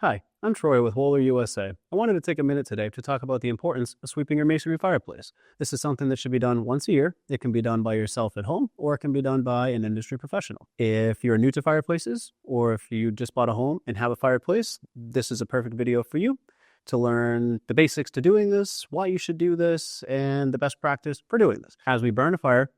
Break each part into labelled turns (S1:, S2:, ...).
S1: Hi, I'm Troy with Wohler USA. I wanted to take a minute today to talk about the importance of sweeping your masonry fireplace. This is something that should be done once a year. It can be done by yourself at home, or it can be done by an industry professional. If you're new to fireplaces, or if you just bought a home and have a fireplace, this is a perfect video for you to learn the basics to doing this, why you should do this, and the best practice for doing this. As we burn a fire,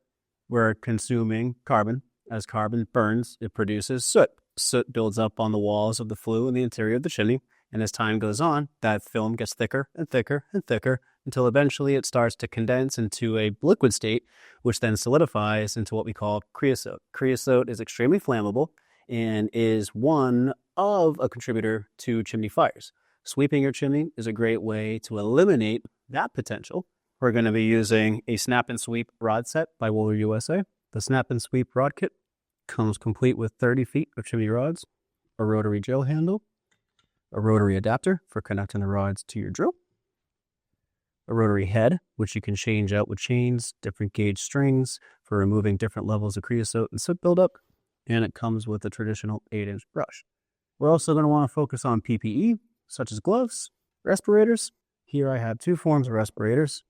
S1: we're consuming carbon. As carbon burns, it produces soot. Soot builds up on the walls of the flue in the interior of the chimney, and as time goes on, that film gets thicker and thicker and thicker until eventually it starts to condense into a liquid state, which then solidifies into what we call creosote. Creosote is extremely flammable and is one of a contributor to chimney fires. Sweeping your chimney is a great way to eliminate that potential. We're going to be using a snap and sweep rod set by Wohler USA. The snap and sweep rod kit comes complete with 30 feet of chimney rods, a rotary drill handle, a rotary adapter for connecting the rods to your drill, a rotary head, which you can change out with chains, different gauge strings for removing different levels of creosote and soot buildup, and it comes with a traditional 8-inch brush. We're also going to want to focus on PPE, such as gloves, respirators. Here I have two forms of respirators.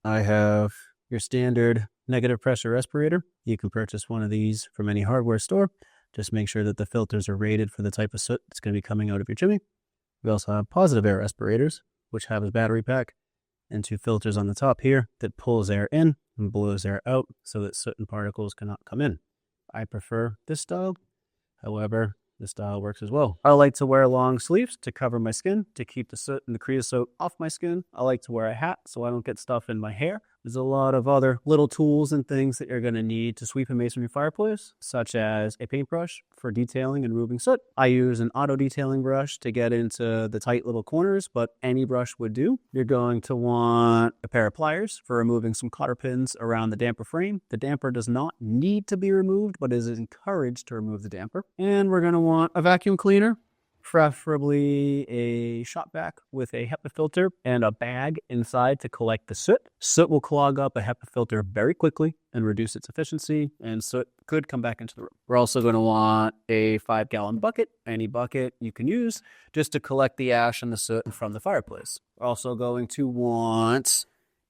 S1: I have your standard negative pressure respirator. You can purchase one of these from any hardware store. Just make sure that the filters are rated for the type of soot that's going to be coming out of your chimney. We also have positive air respirators, which have a battery pack and two filters on the top here that pulls air in and blows air out so that soot and particles cannot come in. I prefer this style. However, this style works as well. I like to wear long sleeves to cover my skin, to keep the soot and the creosote off my skin. I like to wear a hat so I don't get stuff in my hair. There's a lot of other little tools and things that you're going to need to sweep a masonry fireplace, such as a paintbrush for detailing and removing soot. I use an auto detailing brush to get into the tight little corners, but any brush would do. You're going to want a pair of pliers for removing some cotter pins around the damper frame. The damper does not need to be removed, but is encouraged to remove the damper. And we're going to want a vacuum cleaner, preferably a shop vac with a HEPA filter and a bag inside to collect the soot. Soot will clog up a HEPA filter very quickly and reduce its efficiency, and soot could come back into the room. We're also going to want a 5-gallon bucket, any bucket you can use, just to collect the ash and the soot from the fireplace. We're also going to want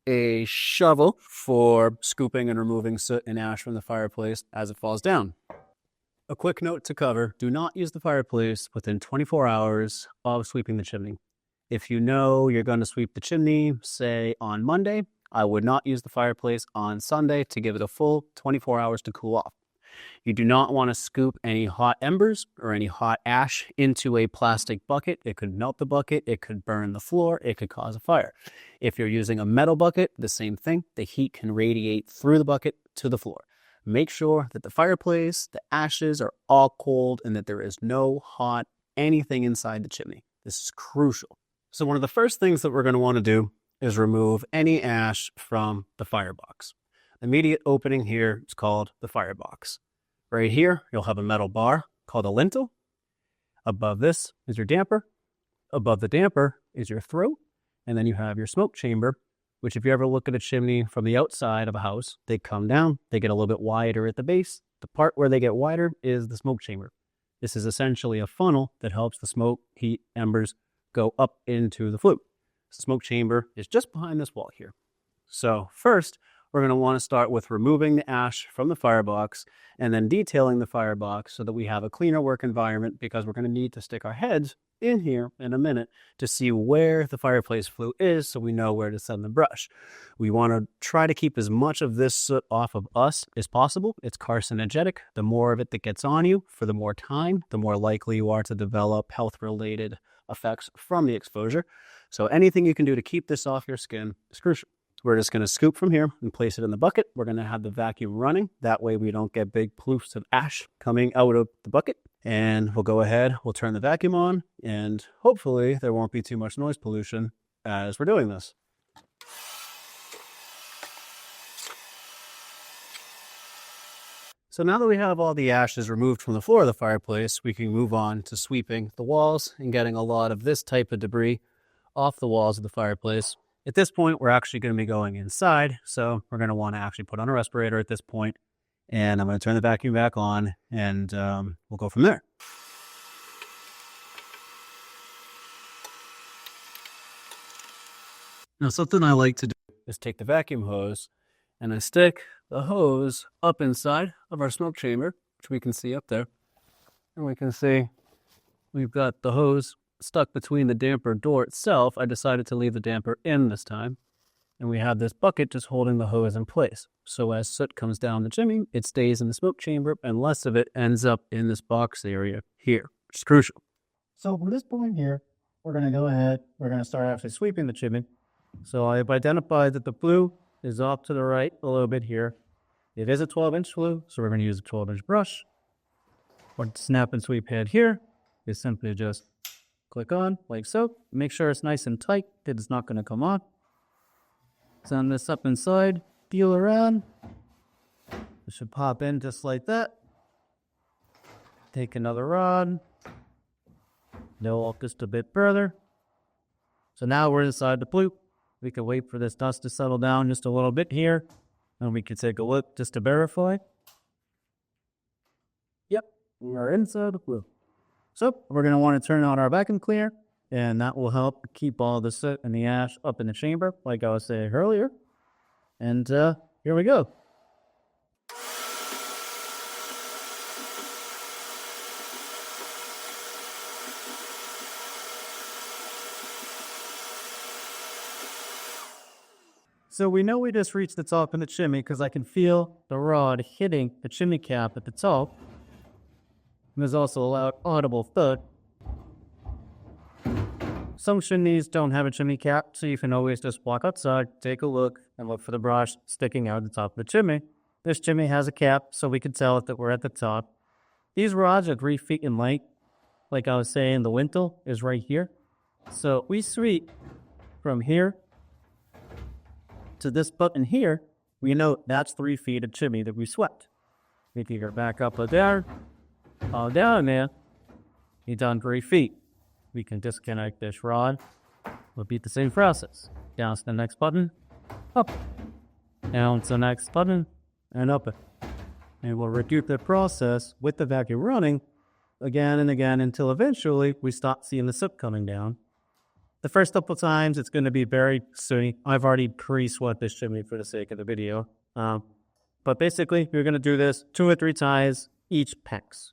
S1: a shovel for scooping and removing soot and ash from the fireplace as it falls down. A quick note to cover: do not use the fireplace within 24 hours of sweeping the chimney. If you know you're going to sweep the chimney, say on Monday, I would not use the fireplace on Sunday to give it a full 24 hours to cool off. You do not want to scoop any hot embers or any hot ash into a plastic bucket. It could melt the bucket, it could burn the floor, it could cause a fire. If you're using a metal bucket, the same thing. The heat can radiate through the bucket to the floor. Make sure that the fireplace, the ashes are all cold and that there is no hot anything inside the chimney. This is crucial. So one of the first things that we're going to want to do is remove any ash from the firebox. The immediate opening here is called the firebox. Right here, you'll have a metal bar called a lintel. Above this is your damper. Above the damper is your throat. And then you have your smoke chamber, which if you ever look at a chimney from the outside of a house, they come down, they get a little bit wider at the base. The part where they get wider is the smoke chamber. This is essentially a funnel that helps the smoke, heat, embers go up into the flue. The smoke chamber is just behind this wall here. So first, we're going to want to start with removing the ash from the firebox and then detailing the firebox so that we have a cleaner work environment, because we're going to need to stick our heads in here in a minute to see where the fireplace flue is so we know where to send the brush. We want to try to keep as much of this soot off of us as possible. It's carcinogenic. The more of it that gets on you for the more time, the more likely you are to develop health-related effects from the exposure. So anything you can do to keep this off your skin is crucial. We're just going to scoop from here and place it in the bucket. We're going to have the vacuum running. That way we don't get big ploofs of ash coming out of the bucket. And we'll go ahead, we'll turn the vacuum on, and hopefully there won't be too much noise pollution as we're doing this. So now that we have all the ashes removed from the floor of the fireplace, we can move on to sweeping the walls and getting a lot of this type of debris off the walls of the fireplace. At this point, we're actually going to be going inside, so we're going to want to actually put on a respirator at this point, and I'm going to turn the vacuum back on, and we'll go from there. Now, something I like to do is take the vacuum hose and I stick the hose up inside of our smoke chamber, which we can see up there. And we can see we've got the hose stuck between the damper door itself. I decided to leave the damper in this time. And we have this bucket just holding the hose in place. So as soot comes down the chimney, it stays in the smoke chamber and less of it ends up in this box area here, which is crucial. So from this point here, we're going to go ahead, we're going to start actually sweeping the chimney. So I've identified that the flue is off to the right a little bit here. It is a 12-inch flue, so we're going to use a 12-inch brush. Or snap and sweep head here is simply just click on like so. Make sure it's nice and tight. It's not going to come off. Send this up inside, feel around. It should pop in just like that. Take another rod. They'll walk just a bit further. So now we're inside the flue. We can wait for this dust to settle down just a little bit here. And we can take a look just to verify. Yep, we're inside the flue. So we're going to want to turn on our vacuum cleaner. And that will help keep all the soot and the ash up in the chamber, like I was saying earlier. And here we go. So we know we just reached the top of the chimney because I can feel the rod hitting the chimney cap at the top. And there's also a loud audible thud. Some chimneys don't have a chimney cap, so you can always just walk outside, take a look, and look for the brush sticking out at the top of the chimney. This chimney has a cap, so we can tell that we're at the top. These rods are 3 feet in length. Like I was saying, the lintel is right here. So we sweep from here to this button here. We know that's 3 feet of chimney that we swept. If you go back up or down, all down there, you're done 3 feet. We can disconnect this rod. Repeat the same process. Down to the next button, up. Down to the next button, and up it. And we'll repeat the process with the vacuum running again and again until eventually we stop seeing the soot coming down. The first couple times it's going to be very sooty. I've already pre-swept this chimney for the sake of the video. But basically, we're going to do this 2 or 3 times each PEX.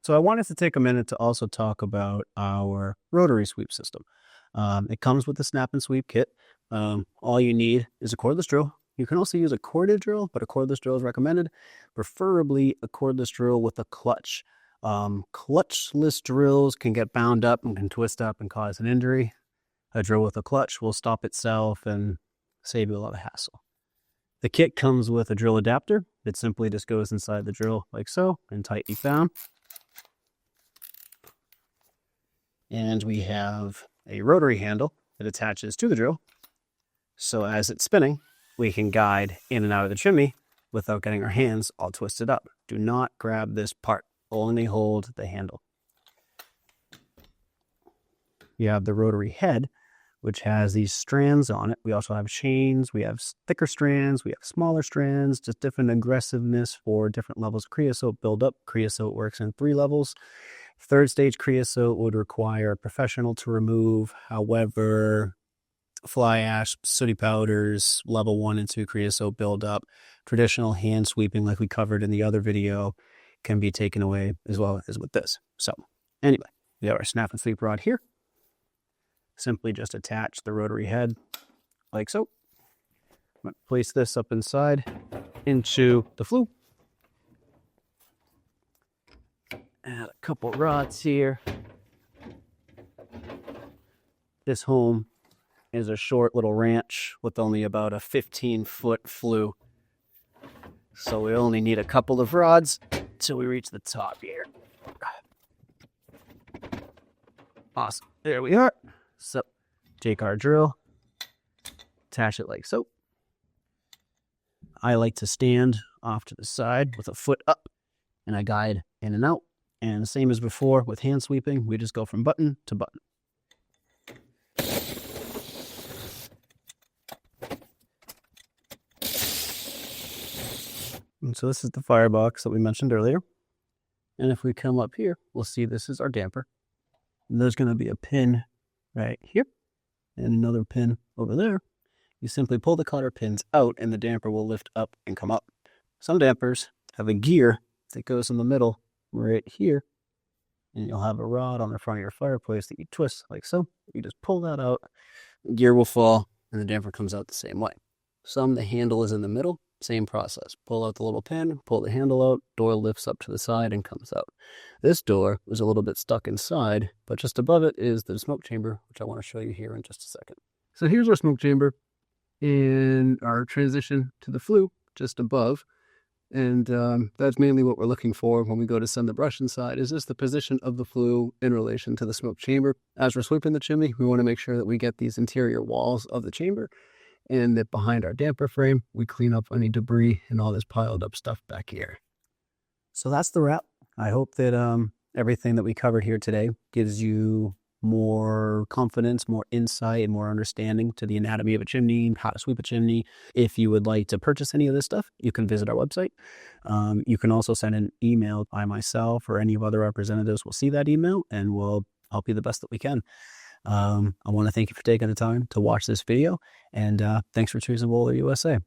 S1: So I wanted to take a minute to also talk about our rotary sweep system. It comes with the snap and sweep kit. All you need is a cordless drill. You can also use a corded drill, but a cordless drill is recommended. Preferably a cordless drill with a clutch. Clutchless drills can get bound up and can twist up and cause an injury. A drill with a clutch will stop itself and save you a lot of hassle. The kit comes with a drill adapter that simply just goes inside the drill like so and tightly found. And we have a rotary handle that attaches to the drill. So as it's spinning, we can guide in and out of the chimney without getting our hands all twisted up. Do not grab this part, only hold the handle. You have the rotary head, which has these strands on it. We also have chains, we have thicker strands, we have smaller strands, just different aggressiveness for different levels of creosote buildup. Creosote works in 3 levels. 3rd stage creosote would require a professional to remove. However, fly ash, sooty powders, level 1 and 2 creosote buildup, traditional hand sweeping like we covered in the other video can be taken away as well as with this. So anyway, we have our snap and sweep rod here. Simply just attach the rotary head like so. I'm going to place this up inside into the flue. Add a couple rods here. This home is a short little ranch with only about a 15-foot flue. So we only need a couple of rods till we reach the top here. Awesome. There we are. So take our drill, attach it like so. I like to stand off to the side with a foot up, and I guide in and out. And same as before with hand sweeping, we just go from button to button. And so this is the firebox that we mentioned earlier. And if we come up here, we'll see this is our damper. And there's going to be a pin right here and another pin over there. You simply pull the cotter pins out and the damper will lift up and come up. Some dampers have a gear that goes in the middle right here. And you'll have a rod on the front of your fireplace that you twist like so. You just pull that out, the gear will fall, and the damper comes out the same way. Some, the handle is in the middle, same process. Pull out the little pin, pull the handle out, door lifts up to the side and comes out. This door was a little bit stuck inside, but just above it is the smoke chamber, which I want to show you here in just a second. So here's our smoke chamber in our transition to the flue just above. And that's mainly what we're looking for when we go to send the brush inside, is this the position of the flue in relation to the smoke chamber. As we're sweeping the chimney, we want to make sure that we get these interior walls of the chamber and that behind our damper frame, we clean up any debris and all this piled up stuff back here. So that's the wrap. I hope that everything that we covered here today gives you more confidence, more insight, and more understanding to the anatomy of a chimney, how to sweep a chimney. If you would like to purchase any of this stuff, you can visit our website. You can also send an email. I myself or any of other representatives will see that email and we'll help you the best that we can. I want to thank you for taking the time to watch this video, and thanks for choosing Wohler USA.